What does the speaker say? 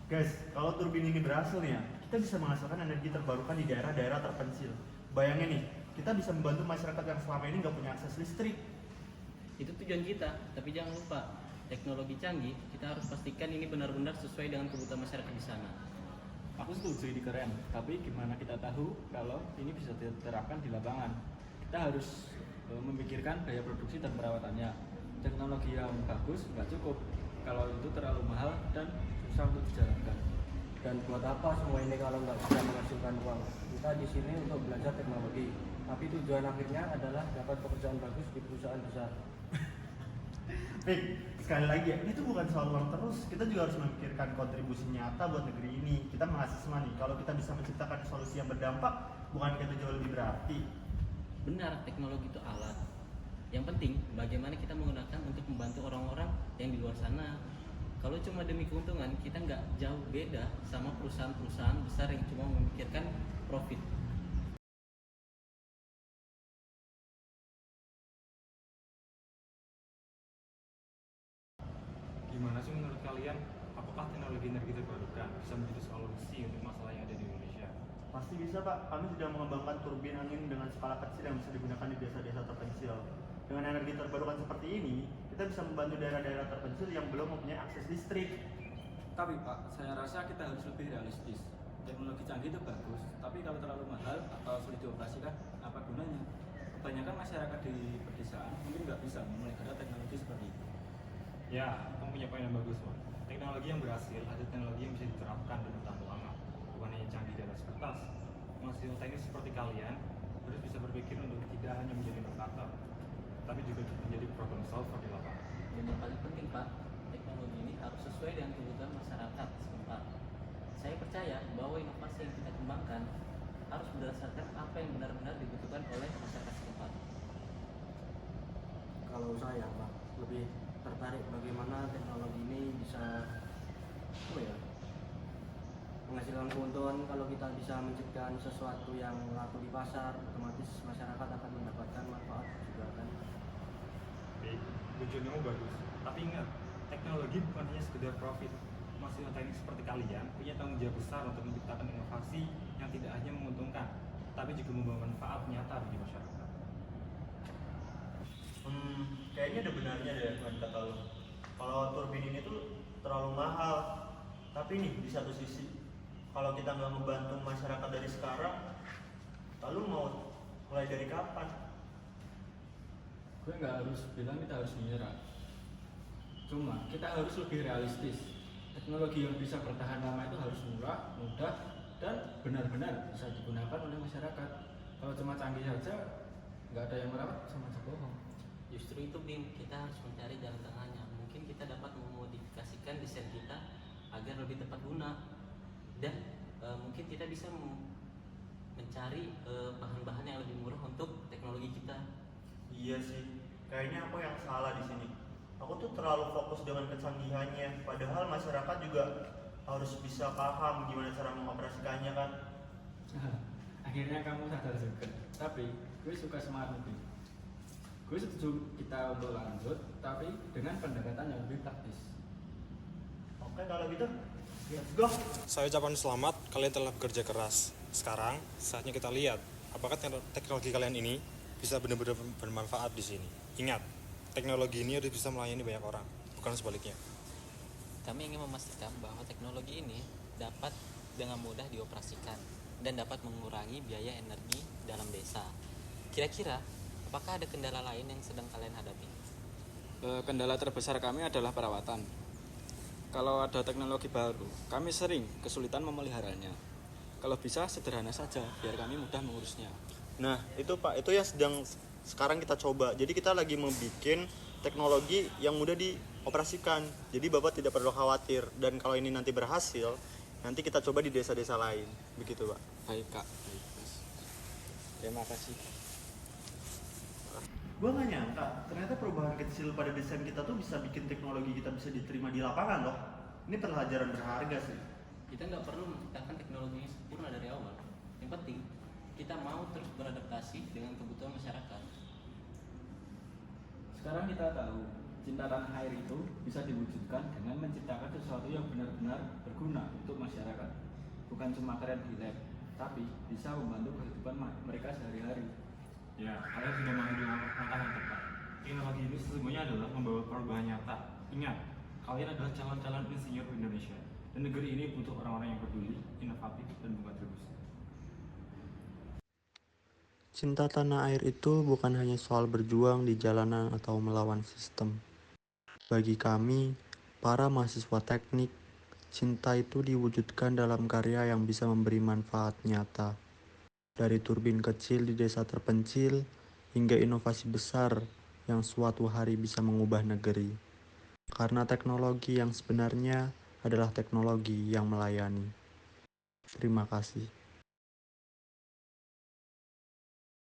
Guys, kalau turbin ini berhasil nih ya, kita bisa menghasilkan energi terbarukan di daerah-daerah terpencil. Bayangin nih, kita bisa membantu masyarakat yang selama ini nggak punya akses listrik. Itu tujuan kita, tapi jangan lupa, teknologi canggih, kita harus pastikan ini benar-benar sesuai dengan kebutuhan masyarakat di sana. Aku setuju ini keren, tapi gimana kita tahu kalau ini bisa diterapkan di lapangan? Kita harus memikirkan biaya produksi dan perawatannya. Teknologi yang bagus nggak cukup kalau itu terlalu mahal dan susah untuk dijalankan. Dan buat apa semua ini kalau nggak bisa menghasilkan uang? Kita di sini untuk belajar teknologi, tapi tujuan akhirnya adalah dapat pekerjaan bagus di perusahaan besar. Pik, sekali lagi ya, ini tuh bukan soal uang terus. Kita juga harus memikirkan kontribusi nyata buat negeri ini. Kita mahasiswa nih, kalau kita bisa menciptakan solusi yang berdampak, bukan kita jauh lebih berarti. Benar, teknologi itu alat. Yang penting, bagaimana kita menggunakan untuk membantu orang-orang yang di luar sana. Kalau cuma demi keuntungan, kita nggak jauh beda sama perusahaan-perusahaan besar yang cuma memikirkan profit. Gimana sih menurut kalian, apakah teknologi energi terbarukan bisa menjadi solusi untuk masalah yang ada di Indonesia? Pasti bisa Pak, kami sudah mengembangkan turbin angin dengan skala kecil yang bisa digunakan di desa-desa terpencil. Dengan energi terbarukan seperti ini, kita bisa membantu daerah-daerah terpencil yang belum mempunyai akses listrik. Tapi Pak, saya rasa kita harus lebih realistis. Teknologi canggih itu bagus, tapi kalau terlalu mahal atau sulit dioperasikan, apa gunanya? Kebanyakan masyarakat di pedesaan mungkin nggak bisa memelihara teknologi seperti itu. Ya, kamu punya poin yang bagus, Wan. Teknologi yang berhasil ada teknologi yang bisa diterapkan dan bertahan lama, bukan hanya canggih di atas kertas. Mahasiswa teknis seperti kalian harus bisa berpikir untuk tidak hanya menjadi inovator, tapi juga menjadi problem solver di lapangan. Dan yang paling penting Pak, teknologi ini harus sesuai dengan kebutuhan masyarakat setempat. Saya percaya bahwa inovasi yang kita kembangkan harus berdasarkan apa yang benar-benar dibutuhkan oleh masyarakat setempat. Kalau saya, Pak, lebih tertarik bagaimana teknologi ini bisa menghasilkan keuntungan. Kalau kita bisa menciptakan sesuatu yang laku di pasar, otomatis masyarakat akan mendapatkan manfaat juga kan. Oke, tujuanmu bagus. Tapi ingat, teknologi bukan hanya sekedar profit. Mahasiswa teknik seperti kalian punya tanggung jawab besar untuk menciptakan inovasi yang tidak hanya menguntungkan, tapi juga membawa manfaat nyata bagi masyarakat. Kayaknya ada benarnya deh dengan kata lo. Kalau turbin ini tuh terlalu mahal. Tapi nih di satu sisi, kalau kita nggak membantu masyarakat dari sekarang, lalu mau mulai dari kapan? Gue nggak harus bilang kita harus menyerah. Cuma kita harus lebih realistis. Teknologi yang bisa bertahan lama itu harus murah, mudah, dan benar-benar bisa digunakan oleh masyarakat. Kalau cuma canggih saja, nggak ada yang merawat sama aja bohong. Justru itu Bim, kita harus mencari jalan tengahnya. Mungkin kita dapat memodifikasikan desain kita agar lebih tepat guna. Dan mungkin kita bisa mencari bahan-bahan yang lebih murah untuk teknologi kita. Iya sih, kayaknya aku yang salah di sini. Aku tuh terlalu fokus dengan kecanggihannya, padahal masyarakat juga harus bisa paham gimana cara mengoperasikannya kan. Akhirnya kamu sadar juga. Tapi gue suka semangat lebih. Gue setuju kita untuk lanjut, tapi dengan pendekatan yang lebih praktis. Oke kalau gitu, let's go. Saya ucapkan selamat, kalian telah bekerja keras. Sekarang, saatnya kita lihat apakah teknologi kalian ini bisa benar-benar bermanfaat di sini. Ingat, teknologi ini harus bisa melayani banyak orang, bukan sebaliknya. Kami ingin memastikan bahwa teknologi ini dapat dengan mudah dioperasikan dan dapat mengurangi biaya energi dalam desa. Kira-kira, apakah ada kendala lain yang sedang kalian hadapi? Kendala terbesar kami adalah perawatan. Kalau ada teknologi baru, kami sering kesulitan memeliharanya. Kalau bisa sederhana saja, biar kami mudah mengurusnya. Nah itu Pak, itu yang sedang sekarang kita coba. Jadi kita lagi membuat teknologi yang mudah dioperasikan. Jadi Bapak tidak perlu khawatir. Dan kalau ini nanti berhasil, nanti kita coba di desa-desa lain. Begitu Pak. Baik Kak, baik Mas. Terima kasih. Gue gak nyangka, ternyata perubahan kecil pada desain kita tuh bisa bikin teknologi kita bisa diterima di lapangan loh. Ini pelajaran berharga sih. Kita nggak perlu menciptakan teknologi yang sempurna dari awal. Yang penting, kita mau terus beradaptasi dengan kebutuhan masyarakat. Sekarang kita tahu cinta tanah air itu bisa diwujudkan dengan menciptakan sesuatu yang benar-benar berguna untuk masyarakat. Bukan cuma keren di lab, tapi bisa membantu kehidupan mereka sehari-hari. Ya, kalian sudah mengambil langkah yang tepat. Teknologi ini sesungguhnya adalah membawa perubahan nyata. Ingat, kalian adalah calon-calon insinyur Indonesia, dan negeri ini butuh orang-orang yang peduli, inovatif, dan berkontribusi. Cinta tanah air itu bukan hanya soal berjuang di jalanan atau melawan sistem. Bagi kami, para mahasiswa teknik, cinta itu diwujudkan dalam karya yang bisa memberi manfaat nyata. Dari turbin kecil di desa terpencil, hingga inovasi besar yang suatu hari bisa mengubah negeri. Karena teknologi yang sebenarnya adalah teknologi yang melayani. Terima kasih.